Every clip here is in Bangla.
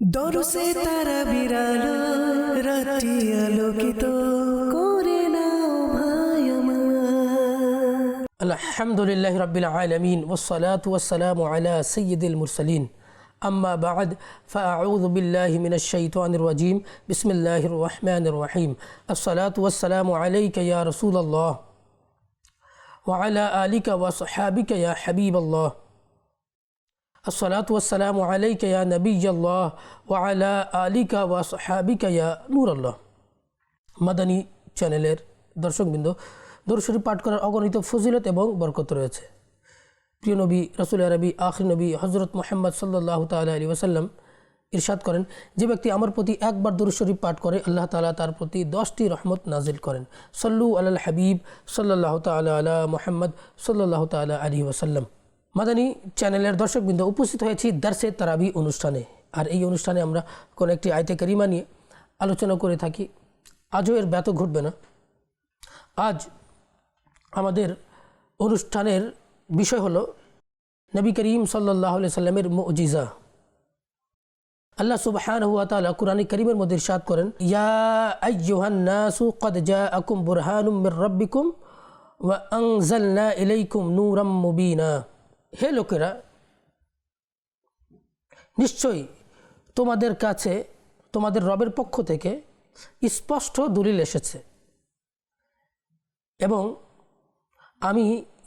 দরসে তারা বিরালো রাতি আলোকিত করে নাও ভাই আমার। আলহামদুলিল্লাহি রাব্বিল আলামিন ওয়াসসালাতু ওয়াসসালামু আলা সাইয়্যিদিল মুরসালিন আম্মা বা'দ ফাআউযু বিল্লাহি মিনাশ শাইতানির রাজীম বিসমিল্লাহির রহমানির রহিম আসসালাতু ওয়াসসালামু আলাইকা ইয়া রাসূলুল্লাহ ওয়া আলা আলিকা ওয়া সাহবিকা ইয়া হাবিবাল্লাহ আসসালাতু ওয়াসসালামু আলাইকা ইয়া নবিয়্যাল্লাহ ওয়া আলা আলিকা ওয়া সাহবিকা ইয়া নূরাল্লাহ। মাদানী চ্যানেলের দর্শকবৃন্দ, দরুদ শরীফ পাঠ করার অগণিত ফজিলত এবং বরকত রয়েছে। প্রিয় নবী রাসূল আরবি আখির নবী হযরত মুহাম্মদ সাল্লাল্লাহু তাআলা আলাইহি ওয়াসাল্লাম ইরশাদ করেন, যে ব্যক্তি আমার প্রতি একবার দরুদ শরীফ পাঠ করে আল্লাহ তাআলা তার প্রতি 10টি রহমত নাজিল করেন। সাল্লু আলাল হাবিব সাল্লাল্লাহু তাআলা আলা মুহাম্মদ সাল্লাল্লাহু তাআলা আলাইহি ওয়াসাল্লাম। মাদানী চ্যানেলের দর্শকবৃন্দ, উপস্থিত হয়েছি দারসে তারাবি অনুষ্ঠানে। আর এই অনুষ্ঠানে আমরা কোনো একটি আয়াতে কারিমা নিয়ে আলোচনা করে থাকি। আজও এর ব্যত ঘটবে না। আজ আমাদের অনুষ্ঠানের বিষয় হলো নবী করিম সাল্লাল্লাহু আলাইহি সাল্লামের মুজিজা। আল্লাহ সুবহানাহু ওয়া তাআলা কুরআন কারীমের মধ্যে ইরশাদ করেন, ইয়া আইয়ুহান নাসু ক্বাদ জাআকুম বুরহানুম মির রাব্বিকুম ওয়া আনজালনা ইলাইকুম নূরাম মুবিনা। হে লোকেরা, নিশ্চয়ই তোমাদের কাছে তোমাদের রবের পক্ষ থেকে স্পষ্ট দলিল এসেছে এবং আমি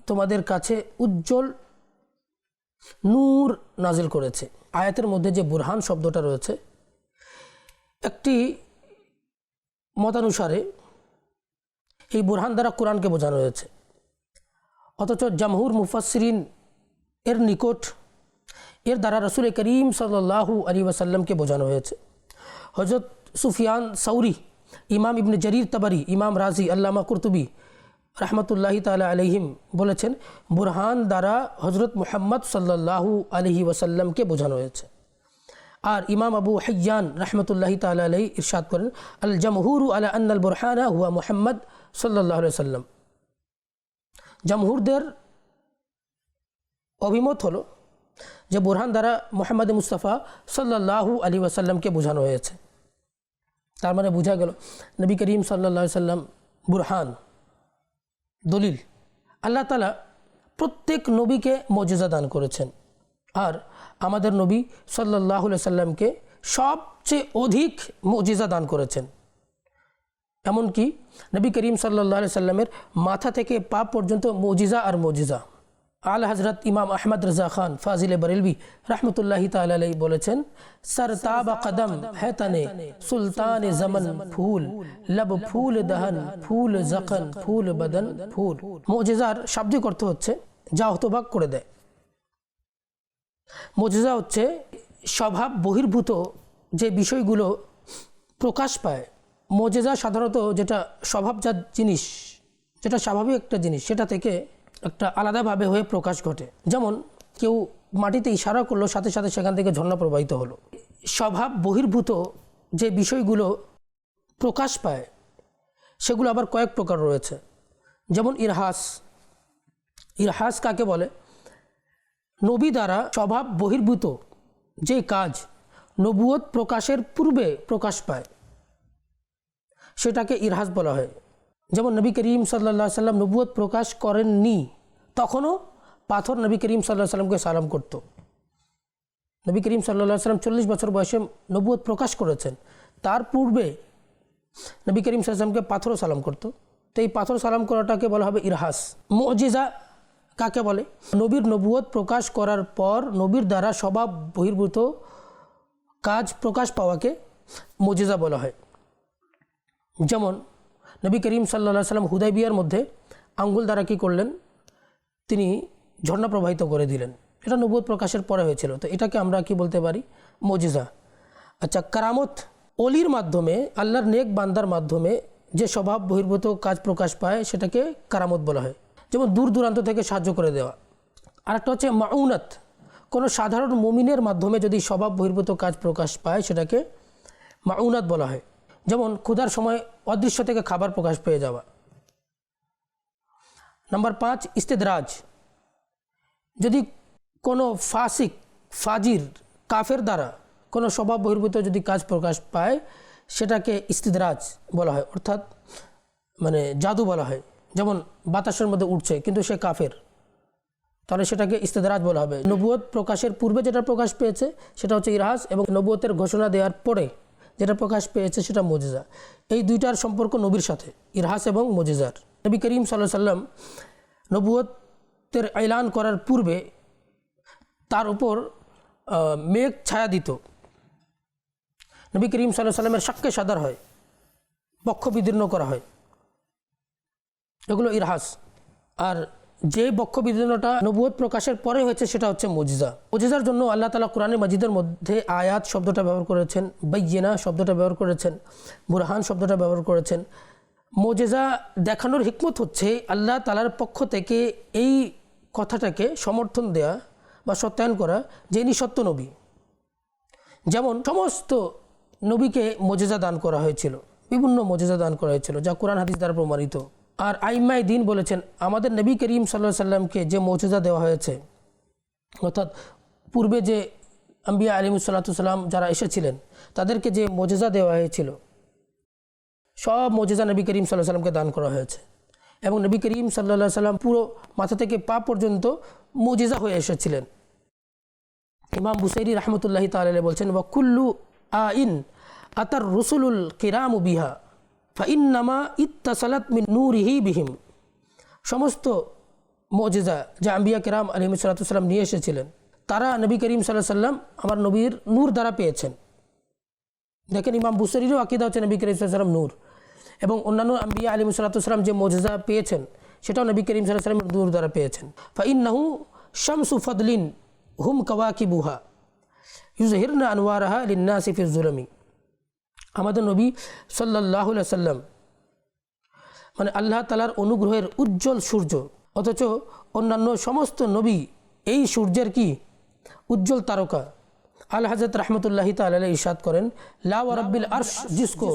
তোমাদের কাছে উজ্জ্বল নূর নাজিল করেছে। আয়াতের মধ্যে যে বুরহান শব্দটা রয়েছে, একটি মতানুসারে এই বুরহান দ্বারা কোরআনকে বোঝানো হয়েছে, অথচ জামহুর মুফাসসিরিন এর নিকট এর দ্বারা রাসূল করিম সাল্লাল্লাহু আলাইহি ওয়াসাল্লামকে বোঝানো হয়েছে। হযরত সুফিয়ান সাউরি, ইমাম ইবনে জারির তাবারি, ইমাম রাজি, আল্লামা কুরতুবী রহমতুল্লাহি তাআলা আলাইহিম বলেছেন, বুরহান দ্বারা হযরত মুহাম্মদ সাল্লাল্লাহু আলাইহি ওয়াসাল্লামকে বোঝানো হয়েছে। আর ইমাম আবু হাইয়ান রহমতুল্লাহি তাআলা আলাইহি ইরশাদ করেন, আল জামহুরু আলা আন্নাল বুরহানা হুয়া মুহাম্মদ সাল্লাল্লাহু আলাইহি ওয়াসাল্লাম। জামহুরদের অভিমত হলো যে বুরহান দ্বারা মুহাম্মদ মুস্তাফা সাল্লাল্লাহু আলাইহি ওয়াসাল্লামকে বোঝানো হয়েছে। তার মানে বোঝা গেল নবী করিম সাল্লাল্লাহু আলাইহি ওয়াসাল্লাম বুরহান, দলিল। আল্লাহ তাআলা প্রত্যেক নবীকে মুজিজা দান করেছেন, আর আমাদের নবী সাল্লাল্লাহু আলাইহি সাল্লামকে সবচেয়ে অধিক মুজিজা দান করেছেন। এমনকি নবী করিম সাল্লাল্লাহু আলাইহি সাল্লামের মাথা থেকে পা পর্যন্ত মুজিজা আর মুজিজা। আলা হযরত ইমাম আহমদ রাজা খান ফাজিলে বরেলভী রহমতুল্লাহি তাআলা আলাইহি বলেছেন, सरताब कदम है तने सुल्तान जमन फूल लब फूल दहन फूल जखन फूल बदन फूल। মুজিজার শাব্দিক অর্থ হচ্ছে যা হতবাক করে দেয়। মুজিজা হচ্ছে স্বভাব বহির্ভূত যে বিষয়গুলো প্রকাশ পায়। মুজিজা সাধারণত যেটা স্বভাবজাত জিনিস, যেটা স্বাভাবিক একটা জিনিস, সেটা থেকে একটা আলাদাভাবে হয়ে প্রকাশ ঘটে। যেমন কেউ মাটিতে ইশারা করলো, সাথে সাথে সেখান থেকে ঝর্ণা প্রবাহিত হলো। স্বভাব বহির্ভূত যে বিষয়গুলো প্রকাশ পায় সেগুলো আবার কয়েক প্রকার রয়েছে। যেমন ইরহাস। ইরহাস কাকে বলে? নবী দ্বারা স্বভাব বহির্ভূত যে কাজ নবুয়ত প্রকাশের পূর্বে প্রকাশ পায় সেটাকে ইরহাস বলা হয়। যেমন নবী করিম সাল্লাল্লাহু আলাইহি সাল্লাম নবুয়ত প্রকাশ করেননি, তখনও পাথর নবী করিম সাল্লাল্লাহু আলাইহি সাল্লামকে সালাম করত। নবী করিম সাল্লাল্লাহু আলাইহি সাল্লাম 40 বছর বয়সে নবুয়ত প্রকাশ করেছেন, তার পূর্বে নবী করিম সাল্লাল্লাহু আলাইহি সাল্লামকে পাথরও সালাম করত। তো এই পাথর সালাম করাটাকে বলা হবে ইরহাস। মুজিজা কাকে বলে? নবীর নবুয়ত প্রকাশ করার পর নবীর দ্বারা স্বভাব বহির্ভূত কাজ প্রকাশ পাওয়াকে মুজিজা বলা হয়। যেমন নবী করিম সাল্লাল্লাহু আলাইহি সাল্লাম হুদাইবিয়ার মধ্যে আঙ্গুল দ্বারা কী করলেন? তিনি ঝর্ণা প্রবাহিত করে দিলেন। এটা নবুয়ত প্রকাশের পরে হয়েছিল, তো এটাকে আমরা কি বলতে পারি? মুজিজা। আচ্ছা, কারামত, অলির মাধ্যমে, আল্লাহর নেক বান্দার মাধ্যমে যে স্বভাব বহির্ভূত কাজ প্রকাশ পায় সেটাকে কারামত বলা হয়। যেমন দূর দূরান্ত থেকে সাহায্য করে দেওয়া। আরেকটা হচ্ছে মাউনাত। কোনো সাধারণ মুমিনের মাধ্যমে যদি স্বভাব বহির্ভূত কাজ প্রকাশ পায় সেটাকে মাউনাত বলা হয়। যেমন ক্ষুধার সময় অদৃশ্য থেকে খাবার প্রকাশ পেয়ে যাওয়া। নাম্বার 5, ইস্তেদরাজ। যদি কোনো ফাসিক, ফাজির, কাফের দ্বারা কোনো স্বভাব বহির্ভূত যদি কাজ প্রকাশ পায় সেটাকে ইস্তিদরাজ বলা হয়, অর্থাৎ মানে জাদু বলা হয়। যেমন বাতাসের মধ্যে উঠছে কিন্তু সে কাফের, তাহলে সেটাকে ইস্তিদরাজ বলা হবে। নবুয়ত প্রকাশের পূর্বে যেটা প্রকাশ পেয়েছে সেটা হচ্ছে ইরহাস, এবং নবুয়তের ঘোষণা দেওয়ার পরে যেটা প্রকাশ পেয়েছে সেটা মুজিজা। এই দুইটার সম্পর্ক নবীর সাথে, ইরহাস এবং মুজিজার। নবী করিম সাল্লাল্লাহু আলাইহি সাল্লাম নবুয়তের এলান করার পূর্বে তার উপর মেঘ ছায়া দিত। নবী করিম সাল্লাল্লাহু আলাইহি সাল্লামের সাক্ষ্যে সাদার হয়, বক্ষ বিদীর্ণ করা হয়, এগুলো ইরহাস। আর যে বক্ষ বিদীর্ণটা নবুয়ত প্রকাশের পরে হয়েছে সেটা হচ্ছে মুজিজা। মুজিজার জন্য আল্লাহ তাআলা কোরআনে মাজিদের মধ্যে আয়াত শব্দটা ব্যবহার করেছেন, বাইয়িনা শব্দটা ব্যবহার করেছেন, বুরহান শব্দটা ব্যবহার করেছেন। মুজিজা দেখানোর হিকমত হচ্ছে আল্লাহ তাআলার পক্ষ থেকে এই কথাটাকে সমর্থন দেয়া বা সত্যায়ন করা যে ইনি সত্য নবী। যেমন সমস্ত নবীকে মুজিজা দান করা হয়েছিল, বিভিন্ন মুজিজা দান করা হয়েছিল যা কোরআন হাদিস দ্বারা প্রমাণিত। আর আইম্মায়ে দ্বীন বলেছেন আমাদের নবী করিম সাল্লাল্লাহু আলাইহি সাল্লামকে যে মুজিজা দেওয়া হয়েছে, অর্থাৎ পূর্বে যে আম্বিয়া আলাইহিস সালাতু সালাম যারা এসেছিলেন তাদেরকে যে মুজিজা দেওয়া হয়েছিল সব মুজিজা নবী করিম সাল্লাল্লাহু আলাইহি সাল্লামকে দান করা হয়েছে। এবং নবী করিম সাল্লাল্লাহু আলাইহি সাল্লাম পুরো মাথা থেকে পা পর্যন্ত মুজিজা হয়ে এসেছিলেন। ইমাম বুসাইরি রাহমাতুল্লাহি তাআলা আলাইহি বলছেন ওয়া কুল্লু আইন আতার রুসুলুল কিরামু বিহা ফাইন্নামা ইত্তাসালাত মিন নূরিহি বিহিম। সমস্ত মুজিজা যা আম্বিয়া কিরাম আলাইহিস সালাতু সালাম নিয়ে এসেছিলেন তারা নবী করিম সাল্লাল্লাহু আলাইহি সাল্লাম আমার নবীর নূর দ্বারা পেয়েছেন। দেখেন ইমাম বুসাইরিরও আকীদা হচ্ছে নবী করিম সাল্লাল্লাহু আলাইহি সাল্লাম নূর, এবং অন্যান্য আম্বিয়া আলাইহিস সালাতু সালাম যে মুজিজা পেয়েছেন সেটাও নবী করিম সাল্লাল্লাহু আলাইহি সাল্লামের নূর দ্বারা পেয়েছেন। ফাইন্নাহু শামসু ফাদলিন হুম কাওয়াকিবুহা ইউজহিরনা আনওয়ারাহা লিন্নাসি ফিজ যুলামি। আমাদের নবী সাল্লাল্লাহু আলাইহি সাল্লাম মানে আল্লাহ তাআলার অনুগ্রহের উজ্জ্বল সূর্য, অথচ অন্যান্য সমস্ত নবী এই সূর্যের কি উজ্জ্বল তারকা। আল হযরত রাহমাতুল্লাহি তাআলা আলাইহি ইরশাদ করেন লা ওয়া রাব্বিল আরশ জিসকো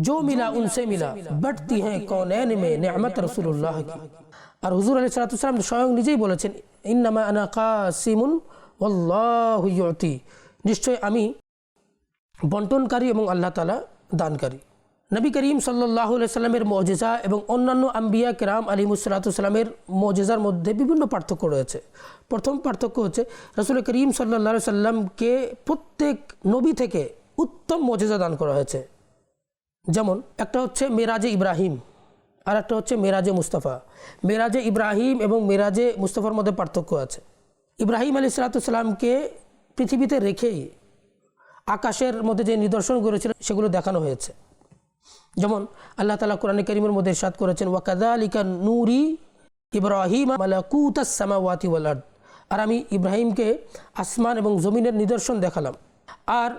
जो मिला उनसे मिला बढ़ती हैं कौनैन में नेमत रसूलुल्लाह की। আর হুজুর আলাইহিস সালাতু ওয়াস সালাম স্বয়ং নিজেই বলেছেন ইন্নামা আনা কাসিমুন ওয়াল্লাহু ইউতি, নিশ্চয় আমি বন্টনকারী এবং আল্লাহ তাআলা দানকারী। নবী করিম সাল্লাল্লাহু আলাইহি সাল্লামের মুজিজা এবং অন্যান্য আম্বিয়া কিরাম আলাইহিস সালাতু ওয়াস সালামের মুজিজার মধ্যে বিভিন্ন পার্থক্য রয়েছে। প্রথম পার্থক্য হচ্ছে রাসূল করিম সাল্লাল্লাহু আলাইহি সাল্লামকে প্রত্যেক নবী থেকে উত্তম মুজিজা দান করা হয়েছে। যেমন একটা হচ্ছে মেরাজে ইব্রাহিম আর একটা হচ্ছে মেরাজে মুস্তাফা। মেরাজে ইব্রাহিম এবং মেরাজে মুস্তাফার মধ্যে পার্থক্য আছে। ইব্রাহিম আলাইহিস সালাতু ওয়াস সালামকে পৃথিবীতে রেখেই আকাশের মধ্যে যে নিদর্শন করেছিলেন সেগুলো দেখানো হয়েছে। যেমন আল্লাহ তাআলা কোরআনে কারীমের মধ্যে ইরশাদ করেছেন ওয়া কাযালিকা নূরি ইব্রাহিম মালাকুতাস সামাওয়াতি ওয়াল আরদ, আর আমি ইব্রাহিমকে আসমান এবং জমিনের নিদর্শন দেখালাম। আর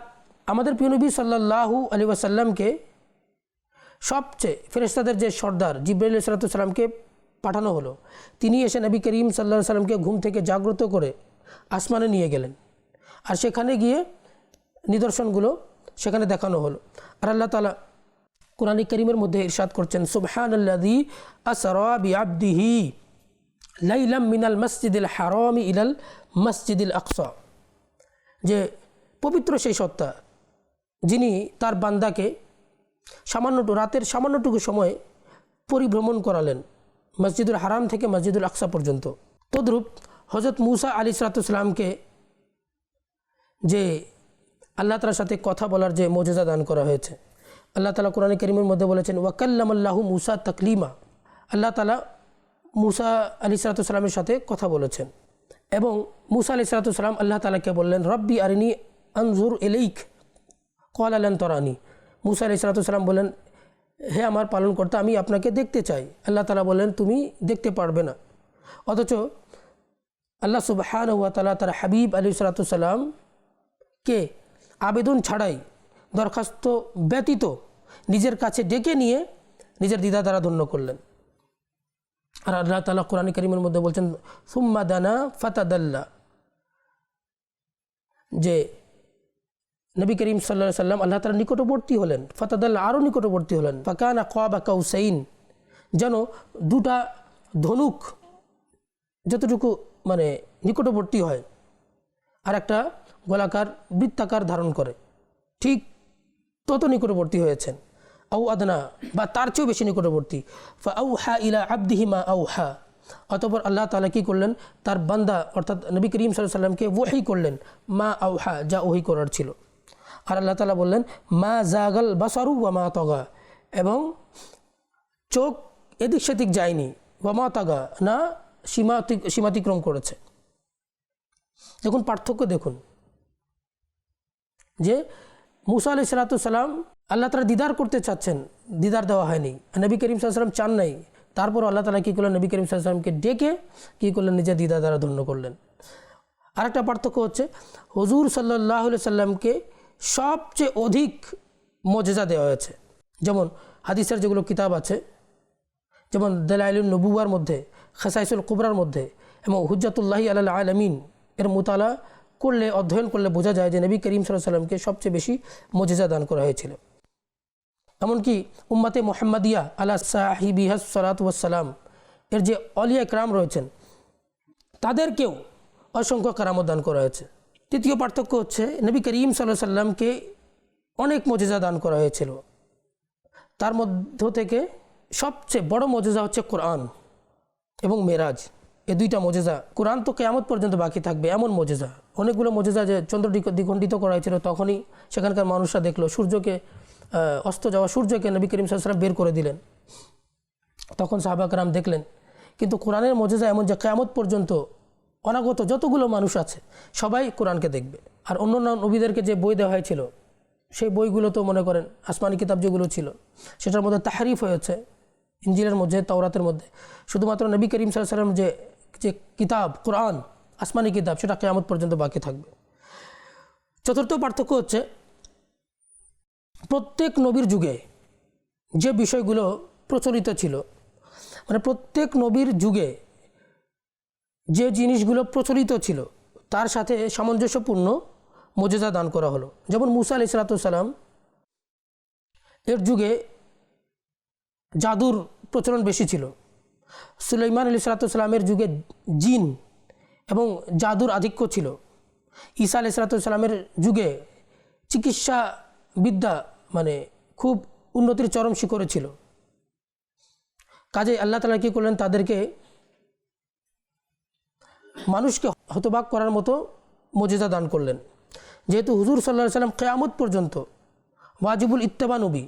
আমাদের প্রিয় নবী সাল্লাল্লাহু আলাইহি ওয়াসাল্লামকে সবচেয়ে ফেরেশতাদের যে সর্দার জিবরাইল আলাইহিস সালামকে পাঠানো হলো, তিনি এসে নবী করিম সাল্লাল্লাহু আলাইহি সাল্লামকে ঘুম থেকে জাগ্রত করে আসমানে নিয়ে গেলেন, আর সেখানে গিয়ে নিদর্শনগুলো সেখানে দেখানো হলো। আর আল্লাহ তাআলা কোরআনে কারীমের মধ্যে ইরশাদ করছেন সুবহানাল্লাযী আসরা বিআবদিহি লাইলাম মিনাল মসজিদিল হারামি ইলাল মসজিদিল আকসা, যে পবিত্র সেই সত্তা যিনি তার বান্দাকে রাতের সামান্যটুকু সময় পরিভ্রমণ করালেন মসজিদুল হারাম থেকে মসজিদুল আকসা পর্যন্ত। তদ্রূপ হযরত মূসা আলাইহিস সালামকে যে আল্লাহ তাআলার সাথে কথা বলার যে মুজিজা দান করা হয়েছে, আল্লাহ তাআলা কোরআনে কারীমের মধ্যে বলেছেন ওয়া কাল্লামাল্লাহু মূসা তাকলিমা, আল্লাহ তাআলা মূসা আলাইহিস সালামের সাথে কথা বলেছেন। এবং মূসা আলাইহিস সালাম আল্লাহ তাআলাকে বললেন রব্বি আরিনি আনজুর ইলাইক ক্বালা লান তারানি। মূসা আলাইহিস সালাম বলেন হে আমার পালনকর্তা, আমি আপনাকে দেখতে চাই। আল্লাহ তাআলা বললেন তুমি দেখতে পারবে না। অথচ আল্লাহ সুবহানাহু ওয়া তাআলা তার হাবিব আলাইহিস সালামকে আবেদন ছাড়াই, দরখাস্ত ব্যতীত নিজের কাছে ডেকে নিয়ে নিজের দিদা দ্বারা ধন্য করলেন। আর আল্লাহ তাআলা কোরআন কারীমের মধ্যে বলছেন সুম্মা দানা ফাতাদাল্লা, যে নবী করিম সাল্লাল্লাহু আলাইহি সাল্লাম আল্লাহ তাআলার নিকটবর্তী হলেন, ফাতাদাল্লা আরও নিকটবর্তী হলেন, ফাকানা কাবা কাউসাইন, যেন দুটা ধনুক যতটুকু মানে নিকটবর্তী হয় আর একটা গোলাকার বৃত্তাকার ধারণ করে, ঠিক তত নিকটবর্তী হয়েছেন। আউ আদনা, বা তার চেয়েও বেশি নিকটবর্তী। ফাআউহা ইলা আবদিহি মা আউহা, অতঃপর আল্লাহ তাআলা কি করলেন, তার বান্দা অর্থাৎ নবী করিম সাল্লাল্লাহু আলাইহি ওয়াসাল্লামকে ওহী করলেন, মা আউহা, যা ওহী করার ছিল। আর আল্লাহ তাআলা বললেন মা জাগাল বাসারু ওয়া মা তাগা, এবং চোখ এদিক সেদিক যায়নি, ওয়া মা তাগা, না সীমাতিক্রম করেছে। দেখুন পার্থক্য, দেখুন যে মুসা আলাইহিস সালাতু সালাম আল্লাহ তাআলা দিদার করতে চাচ্ছেন, দিদার দেওয়া হয়নি, নবী করিম সাল্লাল্লাহু আলাইহি ওয়াসাল্লাম চান নাই, তারপর আল্লাহ তাআলা কী করলেন, নবী করিম সাল্লাল্লাহু আলাইহি ওয়াসাল্লামকে ডেকে কী করলেন, নিজের দিদার দ্বারা ধন্য করলেন। আরেকটা পার্থক্য হচ্ছে হুজুর সাল্লাল্লাহু আলাইহি সাল্লামকে সবচেয়ে অধিক মজেজা দেওয়া হয়েছে। যেমন হাদিসের যেগুলো কিতাব আছে, যেমন দালাইলুন নবুওয়ার মধ্যে, খাসাইসুল কুবরার মধ্যে এবং হুজ্জাতুল্লাহি আলাল আলামিন এর মুতালা করলে, অধ্যয়ন করলে বোঝা যায় যে নবী করিম সাল্লাল্লাহু আলাইহি সাল্লামকে সবচেয়ে বেশি মজেজা দান করা হয়েছিল। এমনকি উম্মাতে মুহাম্মাদিয়া আলা সাহিবিহা সালাতু ওয়াসসালাম এর যে অলিয়া একরাম রয়েছেন, তাদেরকেও অসংখ্য কারামত দান করা হয়েছে। তৃতীয় পার্থক্য হচ্ছে নবী করিম সাল্লাল্লাহু আলাইহি সাল্লামকে অনেক মজেজা দান করা হয়েছিল। তার মধ্য থেকে সবচেয়ে বড় মজেজা হচ্ছে কোরআন এবং মেরাজ, এই দুইটা মজেজা। কোরআন তো কিয়ামত পর্যন্ত বাকি থাকবে, এমন মজেজা। অনেকগুলো মজেজা যে চন্দ্র দ্বিখণ্ডিত করা হয়েছিল, তখনই সেখানকার মানুষরা দেখলো সূর্যকে, অস্ত যাওয়া সূর্যকে নবী করিম সাল্লাল্লাহু আলাইহি ওয়াসাল্লাম বের করে দিলেন, তখন সাহাবা কেরাম দেখলেন। কিন্তু কোরআনের মজেজা এমন যে কিয়ামত পর্যন্ত অনাগত যতগুলো মানুষ আছে সবাই কোরআনকে দেখবে। আর অন্য নবীদেরকে যে বই দেওয়া হয়েছিল, সেই বইগুলো তো মনে করেন আসমানি কিতাব যেগুলো ছিল সেটার মধ্যে তাহরিফ হয়েছে, ইনজিলের মধ্যে, তাওরাতের মধ্যে। শুধুমাত্র নবী করিম সাল্লাল্লাহু আলাইহি ওয়াসাল্লাম যে কিতাব কোরআন, আসমানি কিতাব, সেটা কিয়ামত পর্যন্ত বাকি থাকবে। চতুর্থ পার্থক্য হচ্ছে প্রত্যেক নবীর যুগে যে বিষয়গুলো প্রচলিত ছিল, মানে প্রত্যেক নবীর যুগে যে জিনিসগুলো প্রচলিত ছিল তার সাথে সামঞ্জস্যপূর্ণ মজেজা দান করা হলো। যেমন মুসা আলাইহিস সালাতু সালাম এর যুগে জাদুর প্রচলন বেশি ছিল। সুলাইমান আলাইহিস সালাতু সালামের যুগে জিন এবং জাদুর আধিক্য ছিল। ঈসা আলাইহিস সালাতু সালামের যুগে চিকিৎসা বিদ্যা মানে খুব উন্নতির চরম শিখরে ছিল। কাজে আল্লাহ তাআলা কী করলেন, তাদেরকে মানুষকে হতবাক করার মতো মজেজা দান করলেন। যেহেতু হুজুর সাল্লাল্লাহু আলাইহি ওয়াসাল্লাম কিয়ামত পর্যন্ত ওয়াজিবুল ইত্তেবা নবী,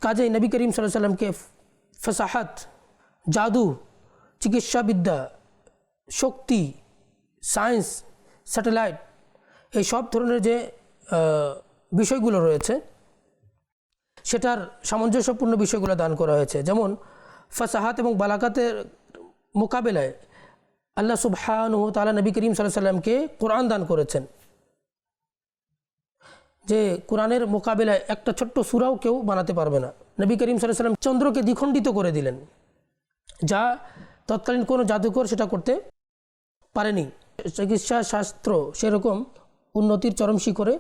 কাজেই নবী করিম সাল্লাল্লাহু আলাইহি ওয়াসাল্লামকে ফাসাহাত, জাদু, চিকিৎসাবিদ্যা, শক্তি, সায়েন্স, স্যাটেলাইট, এই সব ধরনের যে বিষয়গুলো রয়েছে সেটার সামঞ্জস্যপূর্ণ বিষয়গুলো দান করা হয়েছে। যেমন ফাসাহাত এবং বালাকাতের মোকাবেলায় আল্লাহ সুবহানাহু ওয়া তাআলা নবী করিম সাল্লাল্লাহু আলাইহি ওয়াসাল্লামকে কোরআন দান করেছেন, যে কোরআনের মোকাবেলায় একটা ছোট্ট সূরাও কেউ বানাতে পারবে না। নবী করিম সাল্লাল্লাহু আলাইহি ওয়াসাল্লাম চন্দ্রকে দ্বিখণ্ডিত করে দিলেন, যা তৎকালীন কোনো জাদুকর সেটা করতে পারেনি। চিকিৎসা শাস্ত্র সেরকম উন্নতির চরম শিখরে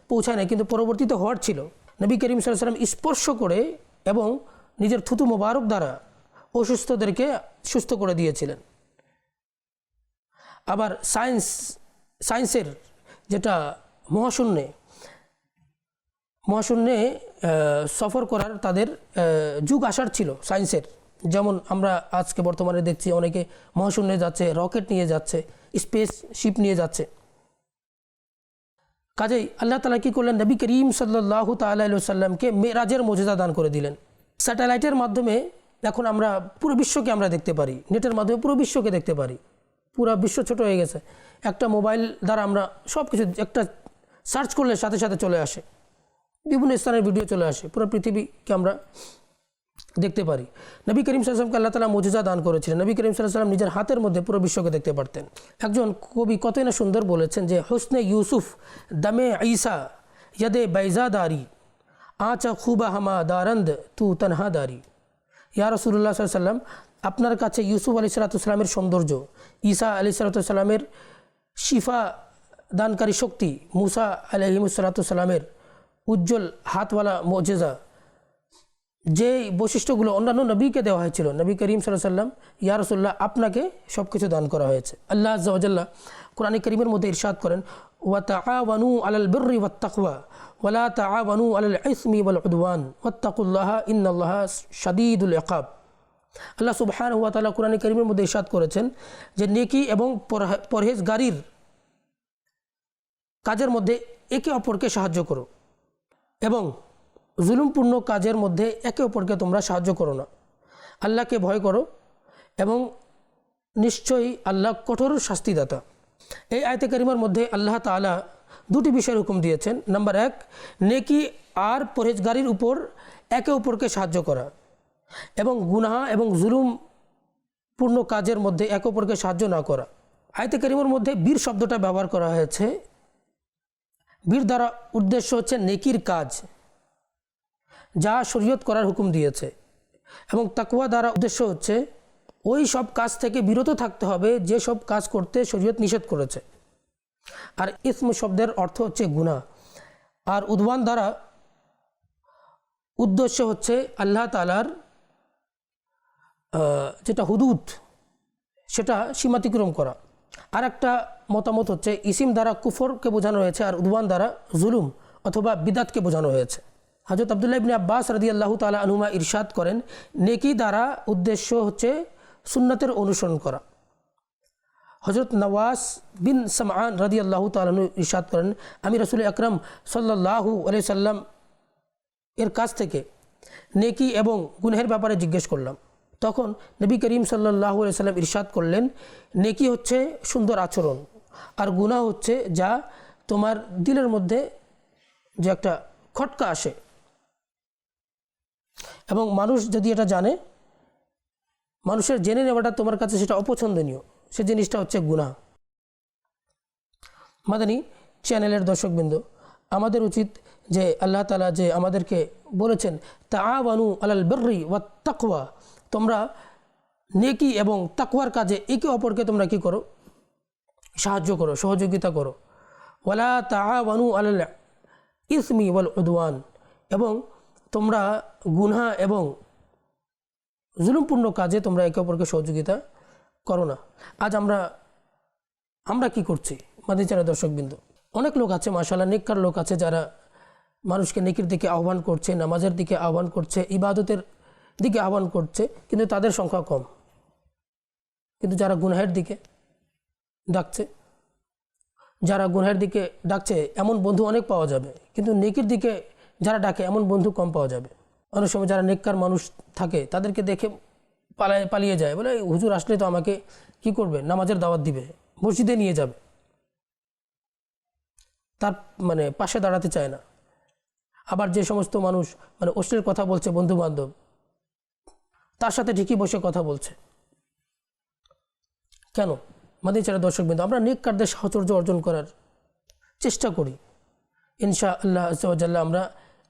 পৌঁছায় না, কিন্তু পরবর্তীতে হওয়ার ছিল। নবী করিম সাল্লাল্লাহু আলাইহি ওয়াসাল্লাম স্পর্শ করে এবং নিজের থুতু মোবারক দ্বারা অসুস্থদেরকে সুস্থ করে দিয়েছিলেন। আবার সায়েন্সের যেটা মহাশূন্যে সফর করার তাদের যুগ আসার ছিল সায়েন্সের। যেমন আমরা আজকে বর্তমানে দেখছি অনেকে মহাশূন্যে যাচ্ছে, রকেট নিয়ে যাচ্ছে, স্পেস শিপ নিয়ে যাচ্ছে। কাজেই আল্লাহ তাআলা কী করলেন, নবী করিম সাল্লাল্লাহু তাআলা আলাইহি ওয়াসাল্লামকে মেরাজের মজেজা দান করে দিলেন। স্যাটেলাইটের মাধ্যমে এখন আমরা পুরো বিশ্বকে আমরা দেখতে পারি, নেটের মাধ্যমে পুরো বিশ্বকে দেখতে পারি। পুরো বিশ্ব ছোট হয়ে গেছে, একটা মোবাইল দ্বারা আমরা সব কিছু একটা সার্চ করলে সাথে সাথে চলে আসে, বিভিন্ন স্থানের ভিডিও চলে আসে, পুরো পৃথিবীকে আমরা দেখতে পারি। নবী করিম সাল্লাল্লাহু আলাইহি ওয়াসাল্লামকে আল্লাহ তাআলা মুজিজা দান করেছিলেন। নবী করিম সাল্লাল্লাহু আলাইহি ওয়াসাল্লাম নিজের হাতের মধ্যে পুরো বিশ্বকে দেখতে পারতেন। একজন কবি কতই না সুন্দর বলেছেন যে হুসনে ইউসুফ দমে ঈসা ইয়াদে বাইজাদারি আচা খুবা হামা দারন্দ তু তনহা দারি। ইয়া রাসূলুল্লাহ সাল্লাল্লাহু আলাইহি ওয়াসাল্লাম, আপনার কাছে ইউসুফ আলাইহিস সালামের সৌন্দর্য, ঈসা আলাইহিস সালামের শিফা দানকারী শক্তি, মুসা আলাইহিস সালামের উজ্জ্বল হাতওয়ালা মুজিজা যে বৈশিষ্ট্যগুলো অন্যান্য নবীকে দেওয়া হয়েছিল, নবী করিম সাল্লাল্লাহু আলাইহি ওয়াসাল্লাম, ইয়া রাসূলুল্লাহ আপনাকে সব কিছু দান করা হয়েছে। আল্লাহ আযজা ওয়া জাল্লা কোরআন কারীমের মধ্যে ইরশাদ করেন, ওয়া তাআওয়ানু আলাল বিররি ওয়াত তাকওয়া ওয়া লা তাআওয়ানু আলাল ইসমি ওয়াল উদওয়ান ওয়াত্তাকুল্লাহা ইন্নাল্লাহা শাদীদুল ইকাব। আল্লাহ সুবহানাহু ওয়া তাআলা কোরআন কারীমের মধ্যে ইরশাদ করেছেন যে নেকি এবং পরহেজগারির কাজের মধ্যে একে অপরকে সাহায্য করো এবং জুলুমপূর্ণ কাজের মধ্যে একে অপরকে তোমরা সাহায্য করো না। আল্লাহকে ভয় করো এবং নিশ্চয়ই আল্লাহ কঠোর শাস্তিদাতা। এই আয়াতে কারিমার মধ্যে আল্লাহ তাআলা দুটি বিষয়ের হুকুম দিয়েছেন। নাম্বার 1, নেকি আর পরহেজগারির উপর একে অপরকে সাহায্য করা, এবং গুনাহ এবং জুলুমপূর্ণ কাজের মধ্যে একে অপরকে সাহায্য না করা। আয়াতে কারিমার মধ্যে বীর শব্দটা ব্যবহার করা হয়েছে। বীর দ্বারা উদ্দেশ্য হচ্ছে নেকির কাজ যা শরীয়ত করার হুকুম দিয়েছে, এবং তাকওয়া দ্বারা উদ্দেশ্য হচ্ছে ওই সব কাজ থেকে বিরত থাকতে হবে যে সব কাজ করতে শরীয়ত নিষেধ করেছে। আর ইসম শব্দের অর্থ হচ্ছে গুনাহ। আর উদওয়ান দ্বারা উদ্দেশ্য হচ্ছে আল্লাহ তাআলার যেটা হুদুদ সেটা সীমাতিক্রম করা। আর একটা মতামত হচ্ছে ইসিম দ্বারা কুফরকে বোঝানো হয়েছে আর উদওয়ান দ্বারা জুলুম অথবা বিদাতকে বোঝানো হয়েছে। হযরত আব্দুল্লাহ ইবনে আব্বাস রাদিয়াল্লাহু তাআলা আনহুমা ইরশাদ করেন, নেকি দ্বারা উদ্দেশ্য হচ্ছে সুন্নাতের অনুসরণ করা। হযরত নওয়াস বিন সামআন রাদিয়াল্লাহু তাআলা আনহু ইরশাদ করেন, আমি রাসূল আকরাম সাল্লাল্লাহু আলাইহি সাল্লাম এর কাছ থেকে নেকি এবং গুনাহের ব্যাপারে জিজ্ঞেস করলাম। তখন নবী করিম সাল্লাল্লাহু আলাইহি সাল্লাম ইরশাদ করলেন, নেকি হচ্ছে সুন্দর আচরণ আর গুনাহ হচ্ছে যা তোমার দিলের মধ্যে যে একটা খটকা আসে, এবং মানুষ যদি এটা জানে, মানুষের জেনে নেওয়াটা তোমার কাছে সেটা অপছন্দনীয়, সে জিনিসটা হচ্ছে গুনাহ। মাদানী চ্যানেলের দর্শকবৃন্দ, আমাদের উচিত যে আল্লাহ তাআলা যে আমাদেরকে বলেছেন তাআওয়ানু আলাল বিররি ওয়াত তাকওয়া, তোমরা নেকি এবং তাকওয়ার কাজে একে অপরকে তোমরা কি করো, সাহায্য করো, সহযোগিতা করো। ওয়ালা তাআওয়ানু আলাল ইসমি ওয়াল উদওয়ান, এবং তোমরা গুনাহ এবং জুলুমপূর্ণ কাজে তোমরা একে অপরকে সহযোগিতা করো না। আজ আমরা কি করছি মাদানী চ্যানেলের দর্শকবৃন্দ? অনেক লোক আছে মাশাআল্লাহ, নেককার লোক আছে যারা মানুষকে নেকির দিকে আহ্বান করছে, নামাজের দিকে আহ্বান করছে, ইবাদতের দিকে আহ্বান করছে, কিন্তু তাদের সংখ্যা কম। কিন্তু যারা গুনাহের দিকে ডাকছে, এমন বন্ধু অনেক পাওয়া যাবে, কিন্তু নেকির দিকে যারা ডাকে এমন বন্ধু কম পাওয়া যাবে। অনেক সময় যারা নেককার মানুষ থাকে তাদেরকে দেখে পালিয়ে যায়, বলে হুজুর আসলে তো আমাকে কি করবে, নামাজের দাওয়াত দিবে, মসজিদে নিয়ে যাবে, তার পাশে দাঁড়াতে চায় না। আবার যে সমস্ত মানুষ অশ্লীল কথা বলছে বন্ধু বান্ধব, তার সাথে ঠিকই বসে কথা বলছে। কেন? মাদানী চ্যানেলের দর্শকবৃন্দ, আমরা নেককারদের সাহচর্য অর্জন করার চেষ্টা করি, ইনশাআল্লাহ আযজা ওয়া জাল্লা আমরা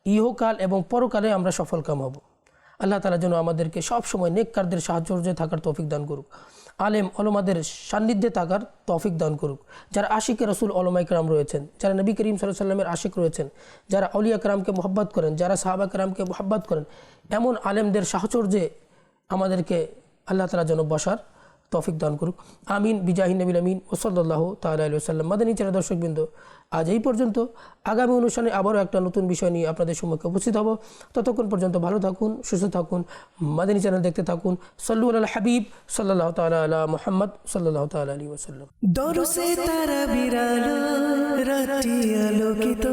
ইহকাল এবং পরকালে আমরা সফল কাম হব। আল্লাহ তাআলা যেন আমাদেরকে সবসময় নেককারদের সাহচর্যে থাকার তৌফিক দান করুক, আলেম ওলামাদের সান্নিধ্যে থাকার তৌফিক দান করুক। যারা আশিকে রাসূল ওলামায়ে কেরাম রয়েছেন, যারা নবী করিম সাল্লাল্লাহু আলাইহি ওয়াসাল্লামের আশিক রয়েছেন, যারা আউলিয়া কেরামকে মুহাব্বত করেন, যারা সাহাবা কেরামকে মুহাব্বত করেন, এমন আলেমদের সাহচর্যে আমাদেরকে আল্লাহ তাআলা যেন বসার তৌফিক দান করুক। আমিন বিজাহি নবীল আমিন ওয়া সাল্লাল্লাহু তাআলা আলাইহি ওয়াসাল্লাম। মাদানী চ্যানেলের দর্শকবৃন্দ, আজ এই পর্যন্ত। আগামী অনুষ্ঠানে আবারও একটা নতুন বিষয় নিয়ে আপনাদের সম্মুখে উপস্থিত হব। ততক্ষণ পর্যন্ত ভালো থাকুন, সুস্থ থাকুন, মাদানী চ্যানেল দেখতে থাকুন। সাল্লু আলাল হাবিব সাল্লাল্লাহু তাআলা আলা মুহাম্মদ সাল্লাল্লাহু তাআলা আলাইহি ওয়াসাল্লাম। দরসে তারা বিরালো রাতি আলোকিত